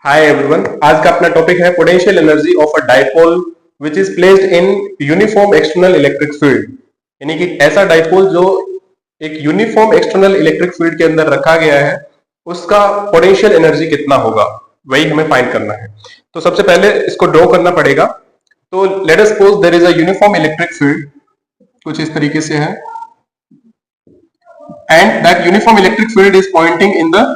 Hi everyone, आज का अपना टॉपिक है potential energy of a dipole which is placed in uniform external electric field. यानी कि ऐसा डाइपोल जो एक यूनिफॉर्म एक्सटर्नल इलेक्ट्रिक फील्ड के अंदर रखा गया है, उसका पोटेंशियल एनर्जी कितना होगा, वही हमें फाइंड करना है। तो सबसे पहले इसको ड्रॉ करना पड़ेगा। तो let us suppose there is a uniform electric field, कुछ इस तरीके से है, and that uniform electric field is pointing in the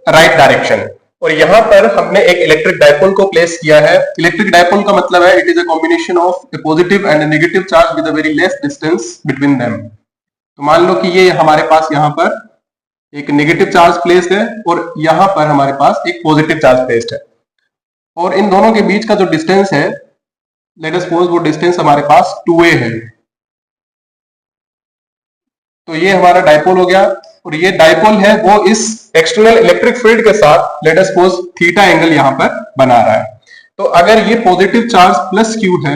right direction. और यहां पर हमने एक इलेक्ट्रिक डायपोल को प्लेस किया है। इलेक्ट्रिक डायपोल का मतलब है it is a combination of A positive and negative charge with a very less distance between them. तो मान लो कि ये हमारे पास यहाँ पर एक नेगेटिव चार्ज प्लेस्ड है और यहाँ पर हमारे पास एक पॉजिटिव चार्ज प्लेस्ड है, और इन दोनों के बीच का जो डिस्टेंस है, लेट अस सपोज वो डिस्टेंस हमारे पास 2a है। तो ये हमारा डायपोल हो गया, और ये डायपोल है वो इस एक्सटर्नल इलेक्ट्रिक फील्ड के साथ late us suppose theta angle यहां पर बना रहा है। तो अगर ये पॉजिटिव चार्ज प्लस क्यू है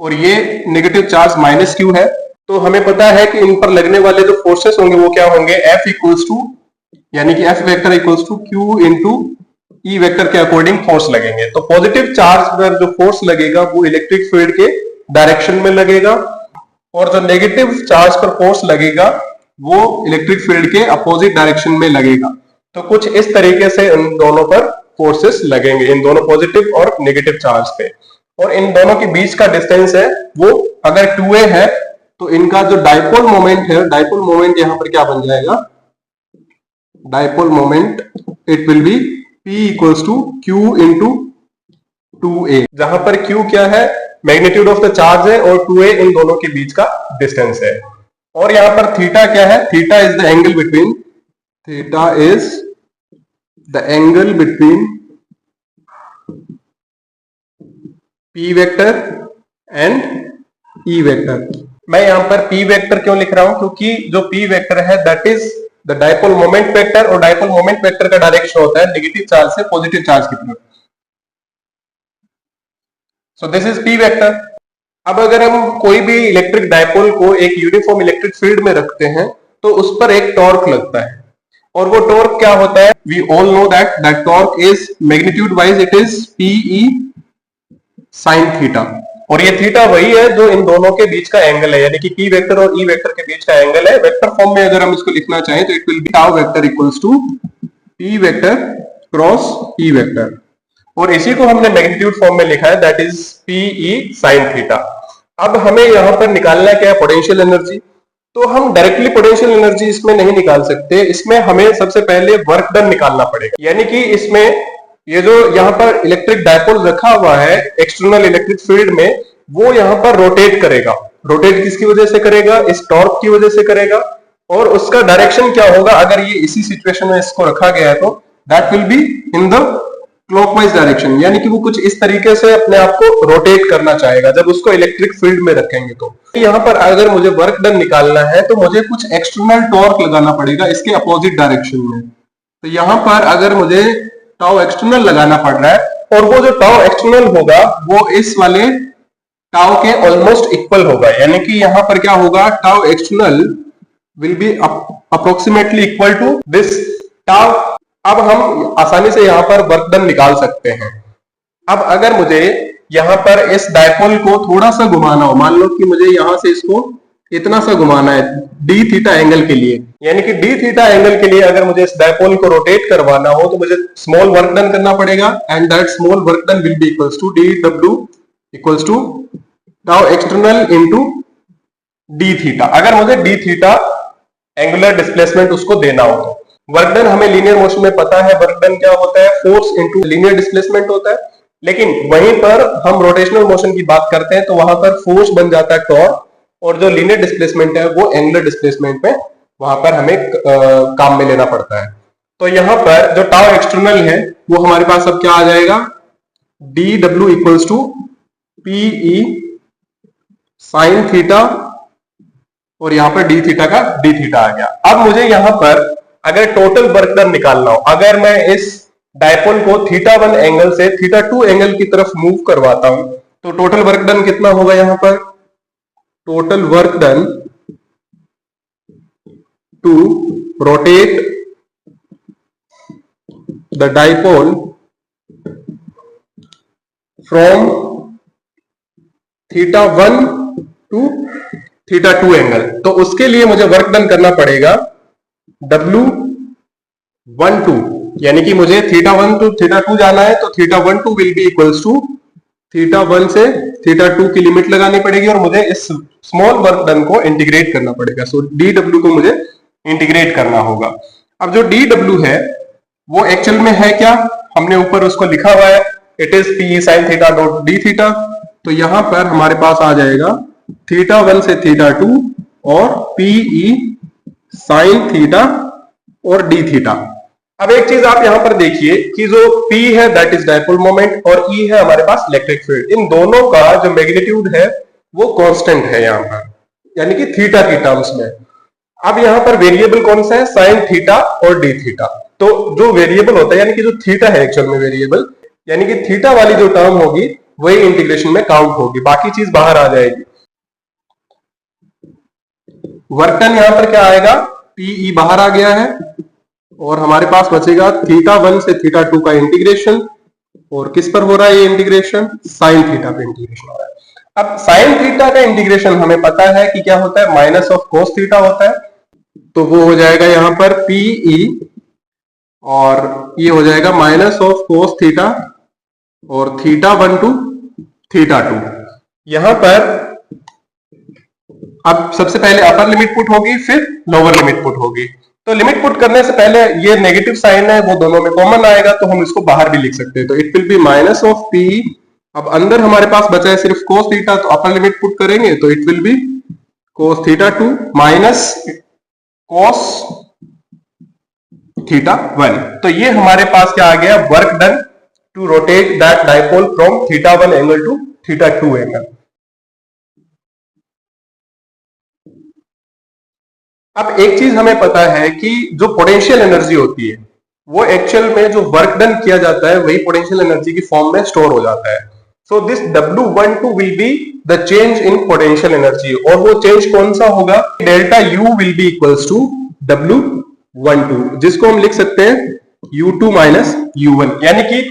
और ये नेगेटिव चार्ज माइनस क्यू है, तो हमें पता है कि इन पर लगने वाले जो फोर्सेस होंगे वो क्या होंगे, F इक्वल्स टू, यानी कि F vector equals to Q into E vector के अकॉर्डिंग फोर्स लगेंगे। तो पॉजिटिव चार्ज पर जो फोर्स लगेगा वो इलेक्ट्रिक फील्ड के डायरेक्शन में लगेगा, और जो नेगेटिव चार्ज पर फोर्स लगेगा वो इलेक्ट्रिक फील्ड के अपोजिट डायरेक्शन में लगेगा। तो कुछ इस तरीके से इन दोनों पर फोर्सेस लगेंगे, इन दोनों पॉजिटिव और नेगेटिव चार्ज पे। और इन दोनों के बीच का डिस्टेंस है वो अगर 2a है, तो इनका जो डाइपोल मोमेंट है, डाइपोल मोमेंट यहां पर क्या बन जाएगा, dipole moment it will be P equals to Q into 2a, जहां पर Q क्या है, मैग्नीट्यूड ऑफ द चार्ज है, और 2a इन दोनों के बीच का डिस्टेंस है। और यहां पर थीटा क्या है, theta is the angle between, theta is the angle between P vector and E vector. मैं यहां पर P वेक्टर क्यों लिख रहा हूं, क्योंकि जो P वेक्टर है that is the dipole moment vector, और डाइपोल मोमेंट वेक्टर का डायरेक्शन होता है नेगेटिव चार्ज से पॉजिटिव चार्ज की तरफ। So this is P vector. अब अगर हम कोई भी इलेक्ट्रिक डायपोल को एक यूनिफॉर्म इलेक्ट्रिक फील्ड में रखते हैं, तो उस पर एक टॉर्क लगता है, और वो टॉर्क क्या होता है, we all know that that torque is magnitude wise it is PE sin theta, और ये थीटा वही है जो इन दोनों के बीच का एंगल है, यानी कि P वेक्टर और E वेक्टर के बीच का एंगल है। वेक्टर फॉर्म में अगर हम इसको लिखना चाहें तो it will be tau vector equals to P vector cross E vector, और इसी को हमने मैग्नीट्यूड फॉर्म में लिखा है that is PE sin theta. अब हमें यहां पर निकालना क्या है, पोटेंशियल एनर्जी। तो हम डायरेक्टली पोटेंशियल एनर्जी इसमें नहीं निकाल सकते, इसमें हमें सबसे पहले वर्क डन निकालना पड़ेगा। यानी कि इसमें ये जो यहाँ पर इलेक्ट्रिक डायपोल रखा हुआ है एक्सटर्नल इलेक्ट्रिक फील्ड में, वो यहाँ पर रोटेट करेगा। रोटेट किसकी वजह से करेगा, इस टॉर्क की वजह से करेगा। और उसका डायरेक्शन क्या होगा, अगर ये इसी सिचुएशन में इसको रखा गया है तो that will be in the clockwise direction, यानी कि वो कुछ इस तरीके से अपने आप को रोटेट करना चाहेगा जब उसको इलेक्ट्रिक फील्ड में रखेंगे। तो यहाँ पर अगर मुझे वर्क डन निकालना है तो मुझे कुछ एक्सटर्नल टॉर्क लगाना पड़ेगा इसके अपोजिट डायरेक्शन में। तो यहाँ पर अगर मुझे टाउ एक्सटर्नल लगाना पड़ रहा है, और वो जो टाउ एक्सटर्नल होगा वो इस वाले टाउ के ऑलमोस्ट इक्वल होगा, यानी कि यहाँ पर क्या होगा, tau external will be approximately equal to this tau. अब हम आसानी से यहाँ पर वर्क डन निकाल सकते हैं। अब अगर मुझे यहाँ पर इस डायपोल को थोड़ा सा घुमाना हो, मान लो कि मुझे यहाँ से इसको इतना सा घुमाना है d थीटा एंगल के लिए, यानी कि d थीटा एंगल के लिए अगर मुझे इस डायपोल को रोटेट करवाना हो तो मुझे स्मॉल वर्क डन करना पड़ेगा, and that small work done will be equals to dw equals to tau external into d theta. अगर मुझे d थीटा एंगुलर डिस्प्लेसमेंट उसको देना हो तो वर्क डन हमें लीनियर मोशन में पता है, वर्क डन क्या होता है, फोर्स इनटू लीनियर डिस्प्लेसमेंट होता है। लेकिन वहीं पर हम रोटेशनल मोशन की बात करते हैं तो वहां पर फोर्स बन जाता है टॉर्क, और जो लीनियर डिस्प्लेसमेंट है वो एंगुलर डिस्प्लेसमेंट में वहां पर हमें काम में लेना पड़ता है। तो यहाँ पर जो टाउ एक्सटर्नल है वो हमारे पास अब क्या आ जाएगा, dw equals to PE sin theta, और यहाँ पर d थीटा का d थीटा आ गया। अब मुझे यहाँ पर अगर टोटल वर्क डन निकालना हो, अगर मैं इस डायपोल को θ1 एंगल से θ2 एंगल की तरफ मूव करवाता हूं, तो टोटल वर्क डन कितना होगा, यहाँ पर total work done to rotate the dipole from θ1 to θ2 angle, तो उसके लिए मुझे वर्क डन करना पड़ेगा W12, यानी कि मुझे θ1 टू θ2 जाना है, तो θ12 विल बी इक्वल्स टू θ1 से θ2 की लिमिट लगानी पड़ेगी और मुझे इस स्मॉल वर्क डन को इंटीग्रेट करना पड़ेगा। सो dw को मुझे इंटीग्रेट करना होगा। अब जो dw है वो एक्चुअल में है क्या, हमने ऊपर उसको लिखा हुआ है, it is p sin theta dot d theta. तो यहां पर हमारे पास आ जाएगा θ1 से θ2 और pe sin थीटा और d थीटा। अब एक चीज आप यहां पर देखिए कि जो P है दैट इज डाइपोल मोमेंट और E है हमारे पास इलेक्ट्रिक फील्ड, इन दोनों का जो मैग्नीट्यूड है वो कांस्टेंट है यहां पर, यानी कि थीटा की टर्म्स में। अब यहां पर वेरिएबल कौन सा है, साइन थीटा और डी थीटा। तो जो वेरिएबल होता है यानी कि जो थीटा है एक्चुअल में वेरिएबल, यानी कि थीटा वाली जो टर्म होगी वही इंटीग्रेशन में काउंट होगी, बाकी चीज बाहर आ जाएगी। वर्क डन यहां पर क्या आएगा, PE बाहर आ गया है और हमारे पास बचेगा θ1 से θ2 का इंटीग्रेशन, और किस पर हो रहा है ये इंटीग्रेशन, साइन थीटा पे इंटीग्रेशन हो रहा है। अब साइन थीटा का इंटीग्रेशन हमें पता है कि क्या होता है, माइनस ऑफ कोस थीटा होता है, तो वो हो जाएगा यहां पर PE और ये हो जाएगा माइनस ऑफ कोस थीटा और θ1 टू θ2। यहां पर अब सबसे पहले अपर लिमिट पुट होगी फिर लोअर लिमिट पुट होगी। तो लिमिट पुट करने से पहले ये नेगेटिव साइन है वो दोनों में कॉमन आएगा, तो हम इसको बाहर भी लिख सकते हैं, तो it will be minus of P. अब अंदर हमारे पास बचा है सिर्फ कोस थीटा, तो अपर लिमिट पुट करेंगे तो it will be cos θ2 minus cos θ1। तो ये हमारे पास क्या आ गया, work done to rotate that dipole from θ1 angle to θ2 angle. अब एक चीज हमें पता है कि जो पोटेंशियल एनर्जी होती है वो एक्चुअल में जो वर्क डन किया जाता है वही पोटेंशियल एनर्जी की फॉर्म में स्टोर हो जाता है। So this W12 will be the change in potential energy, और वो चेंज कौन सा होगा, delta U will be equals to W12, जिसको हम लिख सकते हैं U2 माइनस U1, यानी कि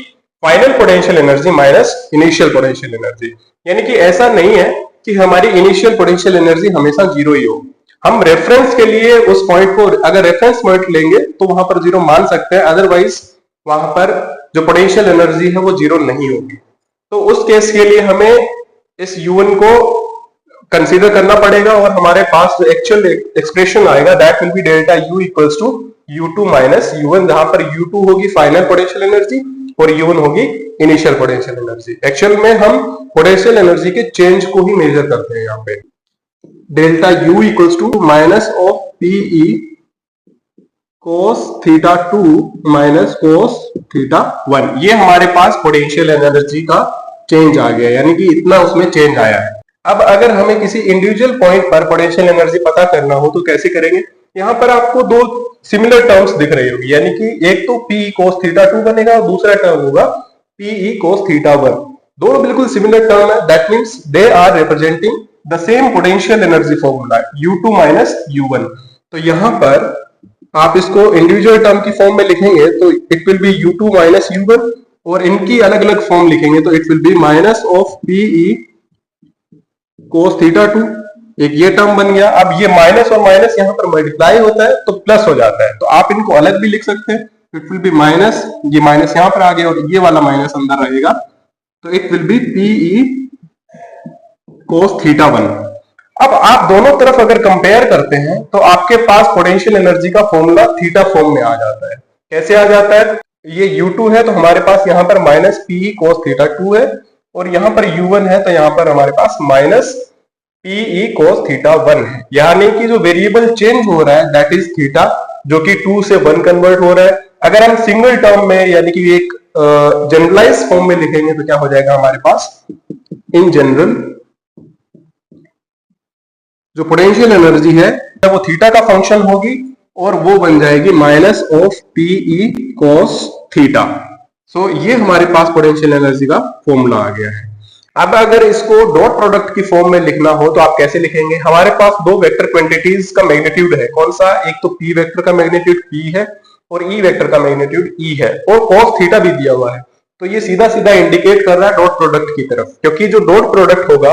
final potential energy minus initial potential energy. यानी कि ऐसा नहीं है कि हमारी इनिशियल पोटेंशियल एनर्जी हमेशा जीरो ही हो, हम रेफरेंस के लिए उस पॉइंट को अगर रेफरेंस पॉइंट लेंगे तो वहां पर जीरो मान सकते हैं, अदरवाइज वहां पर जो पोटेंशियल एनर्जी है वो जीरो नहीं होगी। तो उस केस के लिए हमें इस U1 को कंसीडर करना पड़ेगा और हमारे पास जो एक्चुअल एक्सप्रेशन आएगा that will be delta U equals to U2 minus U1, जहां पर U2 होगी फाइनल पोटेंशियल एनर्जी और U1 होगी इनिशियल पोटेंशियल एनर्जी। एक्चुअल में हम पोटेंशियल एनर्जी के चेंज को ही मेजर करते हैं यहाँ पे। Delta U equals to minus of PE cos θ2 minus cos θ1, ये हमारे पास पोटेंशियल एनर्जी का चेंज आ गया, यानी कि इतना उसमें चेंज आया है। अब अगर हमें किसी इंडिविजुअल पॉइंट पर पोटेंशियल एनर्जी पता करना हो तो कैसे करेंगे, यहाँ पर आपको दो सिमिलर टर्म्स दिख रही होगी, यानी कि एक तो P कोस θ2 बनेगा और दूसरा टर्म होगा PE कोस θ1। दोनों बिल्कुल सिमिलर टर्म है, that means they are representing the same potential energy formula U2 minus U1। तो यहां पर आप इसको इंडिविजुअल टर्म की फॉर्म में लिखेंगे तो it will B U2 minus U1, और इनकी अलग अलग फॉर्म लिखेंगे तो it will be minus of PE cos θ2, एक ये टर्म बन गया। अब ये माइनस और माइनस यहाँ पर मल्टीप्लाई होता है तो प्लस हो जाता है, तो आप इनको अलग भी लिख सकते हैं, इट विल बी माइनस, ये माइनस यहाँ पर आ गया और ये वाला माइनस अंदर रहेगा, तो इट विल बी PE कोस θ1। अब आप दोनों तरफ अगर कंपेयर करते हैं तो आपके पास पोटेंशियल एनर्जी का फॉर्मूला थीटा फॉर्म में आ जाता है। कैसे आ जाता है, ये U2 है तो हमारे पास यहाँ पर माइनस PE कोस θ2 है, और यहाँ पर U1 है तो यहाँ पर हमारे पास माइनस PE कोस θ1 है। यानी कि जो वेरिएबल चेंज हो रहा है दैट इज थीटा, जो कि 2 से 1 कन्वर्ट हो रहा है। अगर हम सिंगल टर्म में यानी कि एक जनरलाइज फॉर्म में लिखेंगे तो क्या हो जाएगा हमारे पास, इन जनरल जो पोटेंशियल एनर्जी है वो थीटा का फंक्शन होगी और वो बन जाएगी minus of PE cos theta. So ये हमारे पास पोटेंशियल एनर्जी का फॉर्मूला आ गया है। अब अगर इसको डॉट प्रोडक्ट की फॉर्म में लिखना हो तो आप कैसे लिखेंगे, हमारे पास दो वेक्टर क्वांटिटीज का मैग्नीट्यूड है, कौन सा, एक तो P वेक्टर का मैग्नीट्यूड P है और ई वेक्टर का मैग्नीट्यूड ई है और cos थीटा भी दिया हुआ है। तो ये सीधा सीधा इंडिकेट कर रहा है डॉट प्रोडक्ट की तरफ, क्योंकि जो डॉट प्रोडक्ट होगा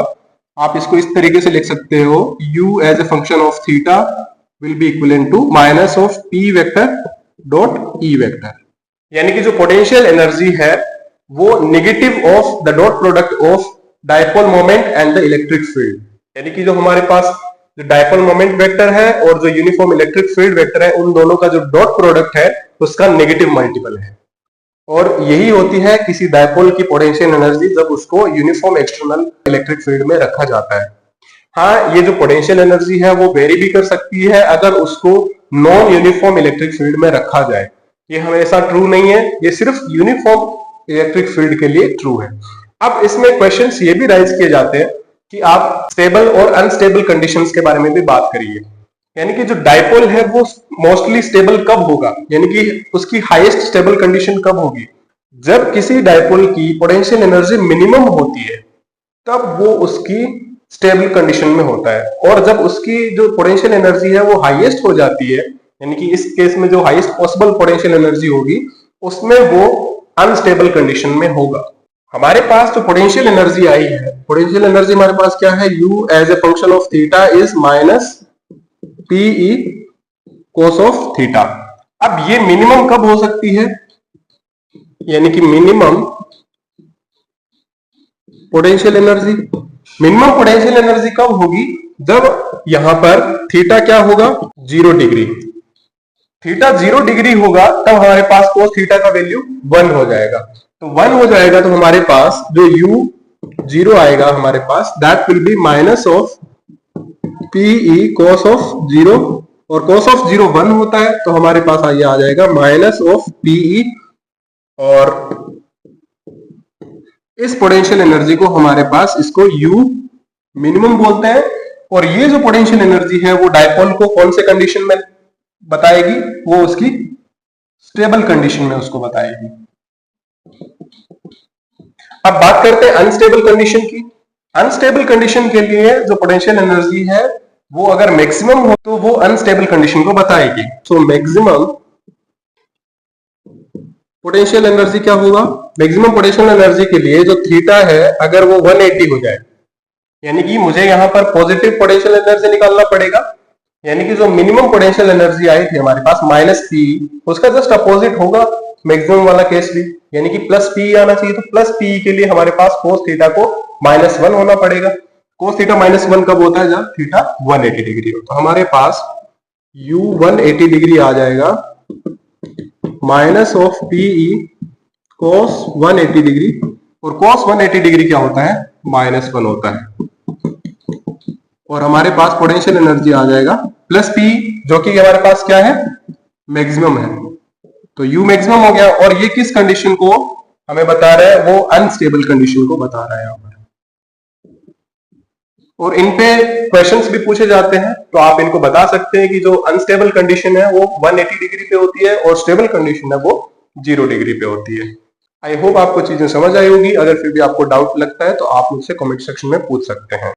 आप इसको इस तरीके से लिख सकते हो, u as a function of theta will be equivalent to minus of p vector dot E vector. यानी कि जो पोटेंशियल एनर्जी है वो negative of the dot product of dipole moment and the electric field. यानी कि जो हमारे पास जो डायपोल मोमेंट वेक्टर है और जो यूनिफॉर्म इलेक्ट्रिक फील्ड वेक्टर है, उन दोनों का जो डॉट प्रोडक्ट है उसका नेगेटिव मल्टीपल है। और यही होती है किसी डायपोल की पोटेंशियल एनर्जी जब उसको यूनिफॉर्म एक्सटर्नल इलेक्ट्रिक फील्ड में रखा जाता है। हाँ, ये जो पोटेंशियल एनर्जी है वो वेरी भी कर सकती है अगर उसको नॉन यूनिफॉर्म इलेक्ट्रिक फील्ड में रखा जाए। ये हमेशा ट्रू नहीं है, ये सिर्फ यूनिफॉर्म इलेक्ट्रिक फील्ड के लिए ट्रू है। अब इसमें क्वेश्चंस ये भी राइज किए जाते हैं कि आप स्टेबल और अनस्टेबल कंडीशंस के बारे में भी बात करिए। यानी कि जो डायपोल है वो मोस्टली स्टेबल कब होगा, यानी कि उसकी हाईएस्ट स्टेबल कंडीशन कब होगी, जब किसी डायपोल की पोटेंशियल एनर्जी मिनिमम होती है तब वो उसकी स्टेबल कंडीशन में होता है। और जब उसकी जो पोटेंशियल एनर्जी है वो हाईएस्ट हो जाती है, यानी कि इस केस में जो हाईएस्ट पॉसिबल पोटेंशियल एनर्जी होगी उसमें वो अनस्टेबल कंडीशन में होगा। हमारे पास जो पोटेंशियल एनर्जी आई है, पोटेंशियल एनर्जी हमारे पास क्या है, u as a function of theta is minus PE cos of theta. अब ये मिनिमम कब हो सकती है, यानी कि मिनिमम पोटेंशियल एनर्जी कब होगी, जब यहां पर थीटा क्या होगा 0 डिग्री। थीटा 0 डिग्री होगा तब हमारे पास cos थीटा का वैल्यू 1 हो जाएगा। तो 1 हो जाएगा तो हमारे पास जो u 0 आएगा हमारे पास, that will be minus of PE cos of 0, और cos ऑफ 0 1 होता है तो हमारे पास ये आ जाएगा माइनस ऑफ PE। और इस पोटेंशियल एनर्जी को हमारे पास इसको u मिनिमम बोलते हैं। और ये जो पोटेंशियल एनर्जी है वो डायपोल को कौन से कंडीशन में बताएगी, वो उसकी स्टेबल कंडीशन में उसको बताएगी। अब बात करते हैं अनस्टेबल कंडीशन की। अनस्टेबल कंडीशन के लिए जो पोटेंशियल एनर्जी है वो अगर मैक्सिमम हो तो वो अनस्टेबल कंडीशन को बताएगी। सो मैक्सिमम पोटेंशियल एनर्जी क्या होगा, मैक्सिमम पोटेंशियल एनर्जी के लिए जो थीटा है अगर वो 180 हो जाए, यानी कि मुझे यहां पर पॉजिटिव पोटेंशियल एनर्जी निकालना पड़ेगा। यानी कि जो मिनिमम पोटेंशियल एनर्जी आई थी हमारे पास माइनस पी, उसका जस्ट अपोजिट होगा मैक्सिमम वाला केस भी, यानी कि प्लस पी आना चाहिए। तो प्लस पी के लिए हमारे पास cos थीटा को -1 होना पड़ेगा। cos थीटा -1 कब होता है, जब थीटा 180 डिग्री हो। तो हमारे पास u 180 डिग्री आ जाएगा minus of PE cos 180 degree, और cos 180 डिग्री क्या होता है, -1 होता है। और हमारे पास पोटेंशियल एनर्जी आ जाएगा प्लस पी, जो कि हमारे पास क्या है, मैक्सिमम है। तो u मैक्सिमम हो गया, और ये किस कंडीशन को हमें बता रहा है, वो अनस्टेबल कंडीशन को बता रहा है यहाँ पर। और इन पे क्वेश्चंस भी पूछे जाते हैं, तो आप इनको बता सकते हैं कि जो अनस्टेबल कंडीशन है वो 180 डिग्री पे होती है और स्टेबल कंडीशन है वो 0 डिग्री पे होती है। आई होप आपको चीजें समझ आई होगी। अगर फिर भी आपको डाउट लगता है तो आप मुझसे कमेंट सेक्शन में पूछ सकते हैं।